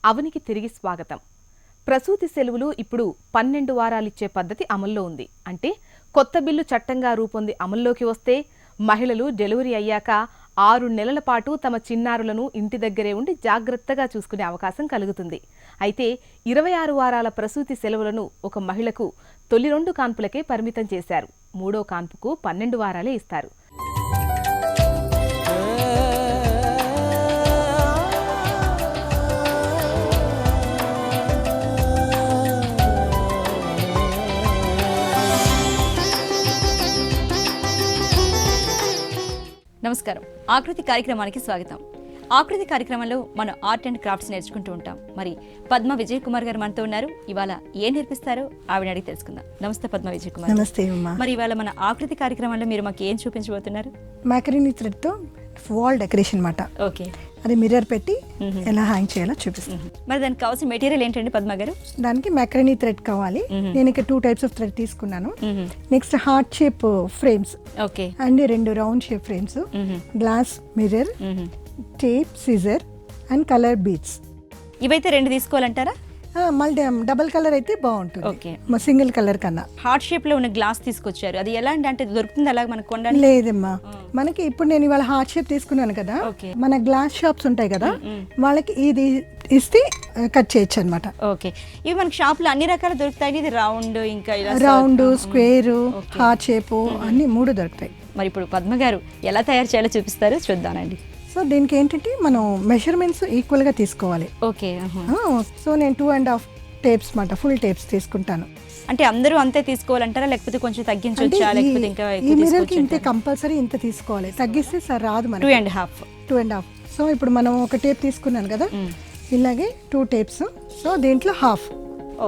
అవనికి తిరిగి స్వాగతం. ప్రసూతి సెలవులు ఇప్పుడు 12 వారాలిచ్చే పద్ధతి అమల్లో ఉంది. అంటే కొత్త బిల్లు చట్టంగా రూపొంది అమల్లోకి వస్తే మహిళలు డెలివరీ అయ్యాక 6 నెలల పాటు తమ చిన్నారులను ఇంటి దగ్గరే ఉండి జాగ్రత్తగా చూసుకునే అవకాశం కలుగుతుంది. అయితే 26 వారాల ప్రసూతి సెలవులను ఒక మహిళకు తొలి 2 కాన్పులకే పరిమితం చేశారు. 3వ కాన్పుకు 12 వారాలే ఇస్తారు. నమస్కారం. ఆకృతి కార్యక్రమానికి స్వాగతం. ఆకృతి కార్యక్రమంలో మనం ఆర్ట్ అండ్ క్రాఫ్ట్స్ నేర్చుకుంటూ ఉంటాం. మరి పద్మ విజయ్ కుమార్ గారు మనతో ఉన్నారు. ఇవాళ ఏం నేర్పిస్తారో ఆవిడ అడిగి తెలుసుకుందాం. నమస్తే పద్మ విజయ్ కుమార్. నమస్తే అమ్మా. మరి ఇవాళ మన ఆకృతి కార్యక్రమంలో మీరు మాకు ఏం చూపించబోతున్నారు? మ్యాకరీని థ్రెడ్ తో వాల్ డెకరేషన్ మాట. ఓకే, అది మిర్రర్ పెట్టి ఎలా హ్యాంగ్ చేయాలో చూపిస్తాను. మరి దానికి కావాల్సిన మెటీరియల్ ఏంటండి పద్మ గారు? దానికి మ్యాకరీని థ్రెడ్ కావాలి. నేను ఇక్కడ 2 టైప్స్ ఆఫ్ థ్రెడ్ తీసుకున్నాను. Next heart shape frames, okay, and 2 round shape frames, glass mirror, tape, scissor and colour beads. ఇవైతే 2 తీసుకోవాలంటారా? మళ్ళీ డబల్ కలర్ అయితే బాగుంటుంది. ఓకే, సింగిల్ కలర్ కన్నా. హార్ట్ షేప్ లో ఉన్న గ్లాస్ తీసుకొచ్చారు. అది ఎలా అంటే దొరుకుతుంది అలాగే మనకు కొనడానికి? లేదమ్మా, మనకి ఇప్పుడు నేను ఇవాళ హార్ట్ షేప్ తీసుకున్నాను కదా, మన గ్లాస్ షాప్స్ ఉంటాయి కదా, వాళ్ళకి ఇది ఇస్తే కట్ చేయొచ్చు అనమాట. ఓకే, ఇవి మనకి షాప్ లో అన్ని రకాలు దొరుకుతాయి. ఇది రౌండ్, ఇంకా రౌండ్, స్క్వేర్, హార్ట్ షేప్ అన్ని 3 దొరుకుతాయి. మరి ఇప్పుడు పద్మ గారు ఎలా తయారు చేయాలో చూపిస్తారో చూద్దానండి. సో దీనికి ఏంటంటే మనం మెజర్మెంట్స్ ఈక్వల్గా తీసుకోవాలి. ఓకే, సో నేను 2.5 టేప్స్ మాట, ఫుల్ టేప్స్ తీసుకుంటాను. అంటే అందరూ అంతే తీసుకోవాలంటారా, లేకపోతే కొంచెం తగ్గించొచ్చా, లేకపోతే ఇంకా ఈ మిర్రర్కి ఇంతే కంపల్సరీ ఇంత తీసుకోవాలి, తగ్గిస్తే సార్ రాదు మనకి. 2.5. సో ఇప్పుడు మనం ఒక టేప్ తీసుకున్నాను కదా, ఇలాగే 2 టేప్స్. సో దీంట్లో హాఫ్.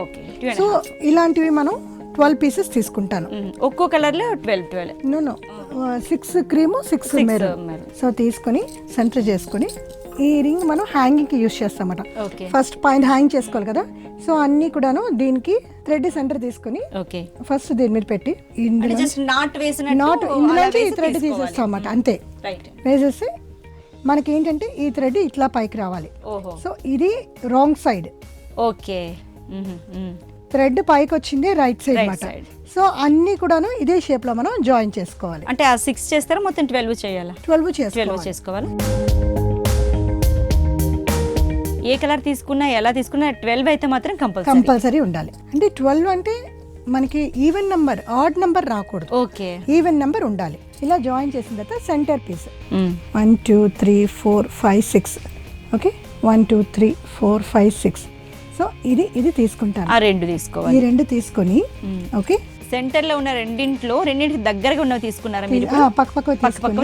ఓకే, సో ఇలాంటివి మనం 12 పీసెస్ తీసుకుంటాను. ఒక్కో కలర్ లో 12. No 6 cream, 6 maroon. సో తీసుకొని సెంటర్ చేసుకొని ఈ రింగ్ మనం హ్యాంగింగ్ కి యూస్ చేస్తామట. ఫస్ట్ పైన హ్యాంగ్ చేసుకోవాలి కదా, సో అన్ని కూడాను దీనికి థ్రెడ్ సెంటర్ తీసుకొని ఫస్ట్ దీని మీద పెట్టి నాట్ ఇందులోంచి ఈ థ్రెడ్ తీసేస్తామట. అంతే వేసేసి మనకి ఏంటంటే ఈ థ్రెడ్ ఇట్లా పైకి రావాలి. సో ఇది రాంగ్ సైడ్. ఓకే, థ్రెడ్ పైకి వచ్చింది రైట్ సైడ్ మాట. సో అన్ని కూడాను ఇదే షేప్ లో మనం జాయిన్ చేసుకోవాలి. అంటే ఆ 6 చేస్తారా, మొత్తం 12 చేయాలా? 12 చేసుకోవాలి. ఏ కలర్ తీసుకున్నా ఎలా తీసుకున్నా 12 అయితే మాత్రం కంపల్సరీ ఉండాలి. అంటే 12 అంటే మనకి ఈవెన్ నంబర్, ఆడ్ నంబర్ రాకూడదు. ఓకే, ఈవెన్ నంబర్ ఉండాలి. ఇలా జాయిన్ చేసిన తర్వాత సెంటర్ పీస్ 1 2 3 4 5 6. ఓకే, 1 2 3 4 5 6. సో ఇది తీసుకుంటాను. ఆ 2 తీసుకోవాలి. ఈ 2 తీసుకొని ఓకే, సెంటర్ లో ఉన్న రెండింటికి దగ్గరగా ఉన్నవి తీసుకున్నారా మీరు? పక్క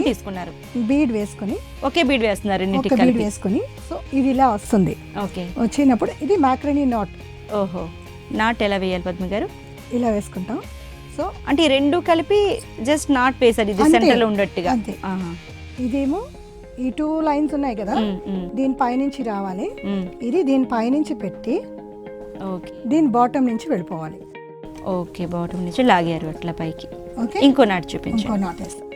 తీసుకున్నారు. బీడ్ వేసుకొని ఒకే బీడ్ వేస్తున్నారు, బీడ్ వేసుకొని. సో ఇది ఇలా వస్తుంది. ఓకే, వచ్చినప్పుడు ఇది మ్యాకరణి నాట్. ఓహో, నాట్ ఎలా వేయాలి పద్మ గారు? ఇలా వేసుకుంటాం. సో అంటే 2 కలిపి జస్ట్ నాట్ వేసారు, ఇది సెంటర్ లో ఉండట్టుగా. అంతే. ఇదేమో ఈ 2 లైన్స్ ఉన్నాయి కదా, దీని పైనుంచి రావాలి. ఇది దీని పైనుంచి పెట్టి దీని బాటమ్ నుంచి వెళ్ళిపోవాలి. ఓకే, బాటమ్ నుంచి లాగారు అట్లా పైకి. ఓకే, ఇంకో నాట్ చూపించు. ఇంకో నాట్ వేస్తాం.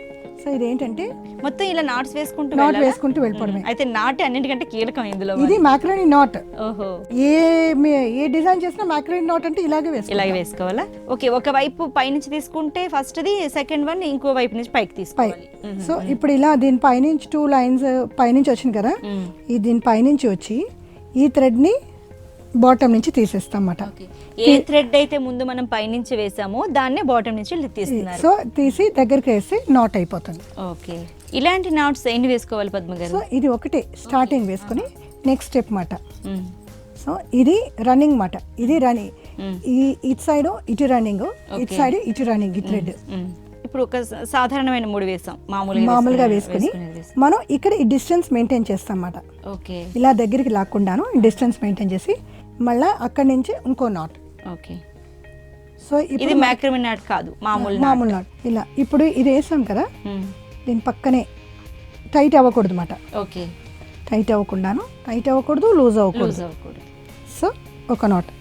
సో ఇదేంటంటే మొత్తం ఇలా నాట్స్ వేసుకుంటూ వెళ్ళిపోవడమే. అయితే నాట్ అన్నిటికంటే కీలకం ఇందులో. ఇది మ్యాకరణి నాట్. ఓహో, ఏ డిజైన్ చేసినా మ్యాకరణి నాట్ అంటే ఇలాగే వేసుకోవాలా? ఓకే, ఒక వైపు పైనుంచి తీసుకుంటే ఫస్ట్ ది, సెకండ్ వన్ ఇంకో వైపు నుంచి పైకి తీసుకోవాలి. సో ఇప్పుడు ఇలా దీని పైనుంచి 2 లైన్స్ పైనుంచి వచ్చింది కదా, ఈ దీని పైనుంచి వచ్చి ఈ థ్రెడ్ ని బాటమ్ నుంచి తీసేస్తాం అన్నమాట. ఏ థ్రెడ్ అయితే ముందు మనం పైనుంచి వేసామో దాన్నే బాటమ్ నుంచి తీస్తున్నారు. సో తీసి దగ్గరికి వేస్తే నాట్ అయిపోతుంది. ఓకే, ఇలాంటి నాట్స్ ఎన్ని వేసుకోవాలి పద్మ గారు? సో ఇది ఒకటే స్టార్టింగ్ వేసుకొని నెక్స్ట్ స్టెప్ మాట. సో ఇది రన్నింగ్ మాట. ఇది రన్నింగ్, ఇటు సైడ్ ఇటు రన్నింగ్, ఇటు సైడ్ ఇటు రన్నింగ్. ఈ థ్రెడ్ ఇప్పుడు ఒక సాధారణమైన 3 వేసాం మామూలుగా వేసుకుని మనం ఇక్కడ ఈ డిస్టెన్స్ మెయింటైన్ చేస్తాం అన్నమాట. ఓకే, ఇలా దగ్గరికి లాక్కుండాను డిస్టెన్స్ మెయింటైన్ చేసి మళ్ళీ అక్కడి నుంచి ఇంకో నాట్. ఓకే, సో ఇది మ్యాక్రమీ నాట్ కాదు, మామూలు నాట్. ఇలా ఇప్పుడు ఇది వేసాం కదా, దీని పక్కనే టైట్ అవ్వకూడదు అన్నమాట. ఓకే, టైట్ అవ్వకూడదు, లూజ్ అవ్వకూడదు. సో ఒక నాట్.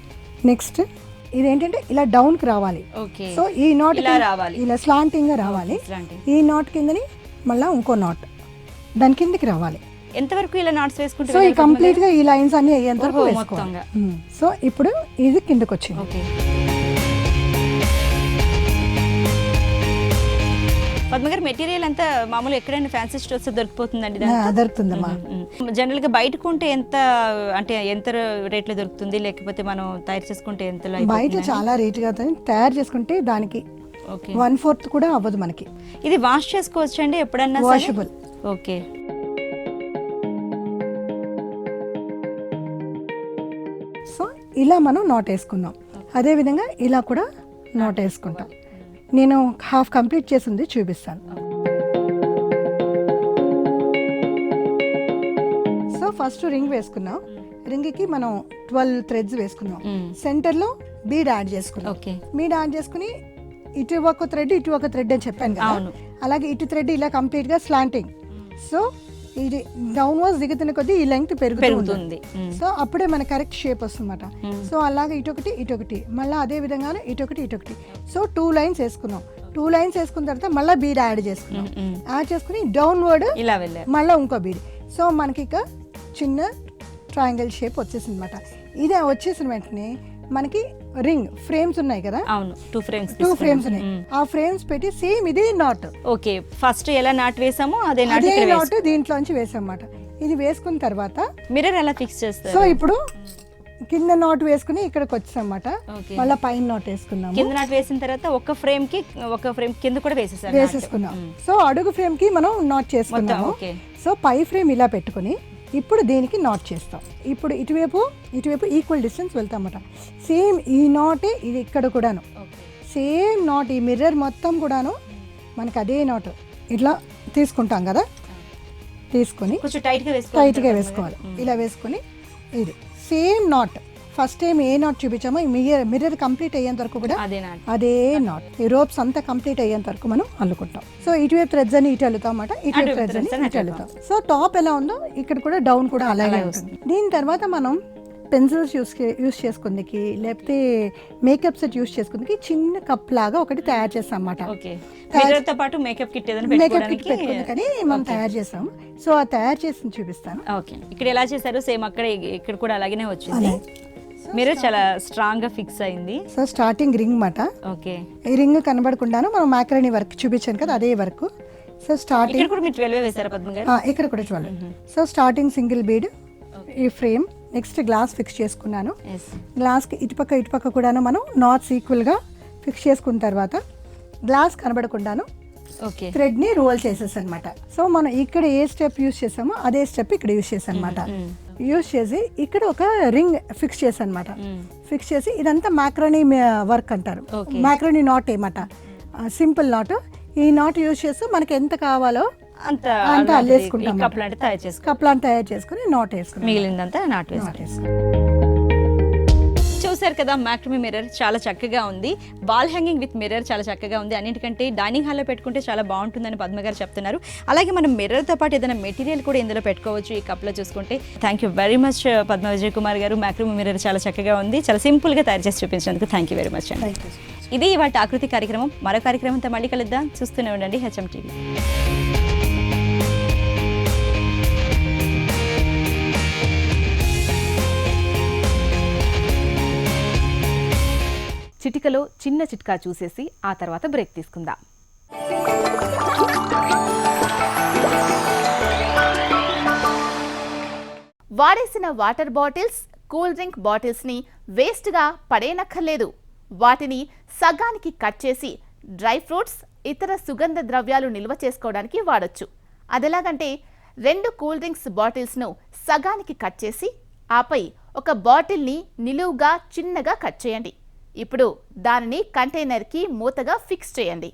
నెక్స్ట్ ఇదేంటంటే ఇలా డౌన్ కి రావాలి. సో ఈ నాట్ ఇలా స్లాంటింగ్ గా రావాలి. ఈ నాట్ కిందని మళ్ళీ ఇంకో నాట్ దాని కిందకి రావాలి. ఎంతవరకు ఇలా నాట్స్ వేసుకుంటే సో ఈ కంప్లీట్ గా ఈ లైన్స్ అన్ని అయ్యేంత వరకు ఓహో, వేసుకోవాలి. మొత్తంగా. సో ఇప్పుడు ఇది కిందకి వచ్చింది. ఓకే. పద్మగారు మెటీరియల్ అంతా మామూలు ఎక్కడైనా ఫ్యాన్సీ స్టోర్స్ దొరికిపోతుందండి దొరుకుతుందమ్మా. జనరల్ గా బయట కొంటే ఎంత రేట్లో దొరుకుతుంది, లేకపోతే మనం తయారు చేసుకుంటే ఎంతలో బయట చాలా రేట్ గా తయారు చేసుకుంటే దానికి 1/4 కూడా అవ్వదు మనకి. ఇది వాష్ చేసుకోవచ్చు అండి ఎప్పుడన్నా? వాషబుల్. ఓకే. సో ఇలా మనం నాట్ వేసుకుందాం. అదే విధంగా ఇలా కూడా నాట్ వేసుకుంటాం. నేను హాఫ్ కంప్లీట్ చేసింది చూపిస్తాను. సో ఫస్ట్ రింగ్ వేసుకున్నాం. రింగ్ కి మనం 12 థ్రెడ్స్ వేసుకున్నాం. సెంటర్ లో బీడ్ యాడ్ చేసుకున్నాం. బీడ్ యాడ్ చేసుకుని ఇటు ఒక థ్రెడ్ ఇటు ఒక థ్రెడ్ అని చెప్పాను కదా, అలాగే ఇటు థ్రెడ్ ఇలా కంప్లీట్ గా స్లాంటింగ్. సో ఇది డౌన్ వాజ్ దిగుతున్న కొద్దీ ఈ లెంగ్త్ పెరుగుతుంది. సో అప్పుడే మన కరెక్ట్ షేప్ వస్తుందన్నమాట. సో అలాగే ఇటొకటి మళ్ళీ అదే విధంగా ఇటొకటి. సో 2 లైన్స్ వేసుకున్నాం. 2 లైన్స్ వేసుకున్న తర్వాత మళ్ళీ బీడ్ యాడ్ చేసుకున్నాం. యాడ్ చేసుకుని డౌన్వర్డ్ మళ్ళీ ఇంకో బీడ్. సో మనకి ఇక చిన్న ట్రయాంగిల్ షేప్ వచ్చేసింది అనమాట. ఇది వచ్చేసిన వెంటనే మనకి రింగ్ ఫ్రేమ్స్ ఉన్నాయి కదా, 2 ఫ్రేమ్స్ ఉన్నాయి. ఆ ఫ్రేమ్స్ పెట్టి సేమ్ ఇదే నాట్. ఓకే. ఫస్ట్ ఎలా నాట్ వేసామో అదే నాట్ దీంట్లోంచి వేసామన్నమాట. ఇది వేసుకున్న తర్వాత మిర్రర్ ఎలా ఫిక్స్ చేస్తారు? సో ఇప్పుడు కింద నాట్ వేసుకుని ఇక్కడికి వచ్చామన్నమాట. మళ్ళీ పైన నాట్ వేసుకున్నాము. కింద నాట్ వేసిన తర్వాత ఒక ఫ్రేమ్ కింద కూడా వేసేసుకున్నాం. సో అడుగు ఫ్రేమ్ కి మనం నాట్ చేసుకున్నాము. సో పై ఫ్రేమ్ ఇలా పెట్టుకుని ఇప్పుడు దీనికి నాట్ చేస్తాం. ఇప్పుడు ఇటువైపు ఈక్వల్ డిస్టెన్స్ వెళ్తాం అన్నమాట. సేమ్ ఈ నాటే ఇది ఇక్కడ కూడాను సేమ్ నాట్. ఈ మిర్రర్ మొత్తం కూడాను మనకి అదే నాట్ ఇట్లా తీసుకుంటాం కదా, తీసుకొని టైట్గా వేసుకోవాలి. ఇలా వేసుకొని ఇది సేమ్ నాట్ ఫస్ట్ టైం ఏ నాట్ చూపించామో ఈ మిర్రర్ కంప్లీట్ అయ్యేంత వరకు కూడా అదే నాట్. ఈ రోప్స్ అంతా కంప్లీట్ అయ్యేంత వరకు మనం అల్లుకుంటాం. సో ఇటువైపు థ్రెడ్స్ అని ఇటు అల్లుతాం అన్నమాట, ఇటువైపు థ్రెడ్స్ అని ఇటు అల్లుతాం. సో టాప్ ఎలా ఉందో ఇక్కడ కూడా డౌన్ కూడా అలాగే ఉంటుంది. దీని తర్వాత మనం పెన్సిల్స్ యూస్ చేసుకుందికి లేకపోతే మేకప్ సెట్ యూస్ చేసుకుందికి చిన్న కప్ లాగా ఒకటి తయారు చేస్తాం అన్నమాట. మేకప్ కిట్ పెట్టుకుందుకని మనం తయారు చేస్తాం. సో ఆ తయారు చేసి చూపిస్తాను. ఇక్కడ ఎలా చేశారు సేమ్ అక్కడ ఇక్కడ కూడా అలాగే వచ్చింది. మిర్రర్ చాలా స్ట్రాంగ్ గా ఫిక్స్ అయింది. సో స్టార్టింగ్ రింగ్ మాట. ఓకే. ఈ రింగ్ కనబడకుండాను మనం మ్యాకరణి వర్క్ చూపించాను కదా అదే వర్క్. సో స్టార్టింగ్ ఇక్కడ కూడా మీరు 12 వేశారు పద్మ గారు? ఇక్కడ కూడా 12. సో స్టార్టింగ్ సింగిల్ బీడ్, ఈ ఫ్రేమ్, నెక్స్ట్ గ్లాస్ ఫిక్స్ చేసుకున్నాను. గ్లాస్ కి ఇటుపక్క కూడాను మనం నాట్స్ ఈక్వల్ గా ఫిక్స్ చేసుకున్న తర్వాత గ్లాస్ కనబడకుండాను థ్రెడ్ ని రోల్ చేసేసి అనమాట. సో మనం ఇక్కడ ఏ స్టెప్ యూస్ చేసామో అదే స్టెప్ ఇక్కడ యూస్ చేసాం అనమాట. యూస్ చేసి ఇక్కడ ఒక రింగ్ ఫిక్స్ చేసాను అనమాట. ఫిక్స్ చేసి ఇదంతా మ్యాక్రోనీ వర్క్ అంటారు. మ్యాక్రోనీ నాట్ ఏమాట, సింపుల్ నాట్. ఈ నాట్ యూస్ చేస్తూ మనకి ఎంత కావాలో అంత అల్లేసుకుంటాం. కప్లాంటి తయారు చేసుకుని నాట్ వేసుకుంటాం. మిగిలిందంతా నాట్ వేసుకుంటాం. చూసారు కదా, మ్యాక్రమీ మిర్రర్ చాలా చక్కగా ఉంది. వాల్ హ్యాంగింగ్ విత్ మిర్రర్ చాలా చక్కగా ఉంది. అన్నిటికంటే డైనింగ్ హాల్లో పెట్టుకుంటే చాలా బాగుంటుందని పద్మ గారు చెప్తున్నారు. అలాగే మనం మిర్రర్తో పాటు ఏదైనా మెటీరియల్ కూడా ఇందులో పెట్టుకోవచ్చు ఈ కప్లో చూసుకుంటే. Thank you very much Padma Vijay Kumar గారు. మ్యాక్రమీ మిర్రర్ చాలా చక్కగా ఉంది, చాలా సింపుల్గా తయారు చేసి చూపించినందుకు థ్యాంక్ యూ వెరీ మచ్ అండి. ఇది ఇవాళ ఆకృతి కార్యక్రమం. మరో కార్యక్రమంతో మళ్ళీ కలుద్దాం. చూస్తూనే ఉండండి హెచ్ఎం టీవీ. చిటికలో చిన్న చిట్కా చూసేసి ఆ తర్వాత బ్రేక్ తీసుకుందాం. వాడేసిన వాటర్ బాటిల్స్, కూల్ డ్రింక్ బాటిల్స్ని వేస్ట్గా పడేయనక్కర్లేదు. వాటిని సగానికి కట్ చేసి డ్రై ఫ్రూట్స్, ఇతర సుగంధ ద్రవ్యాలు నిల్వ చేసుకోవడానికి వాడొచ్చు. అదెలాగంటే 2 కూల్ డ్రింక్స్ బాటిల్స్ను సగానికి కట్ చేసి ఆపై ఒక బాటిల్ని నిలువుగా చిన్నగా కట్ చేయండి. ఇప్పుడు దానిని కంటైనర్కి మూతగా ఫిక్స్ చేయండి.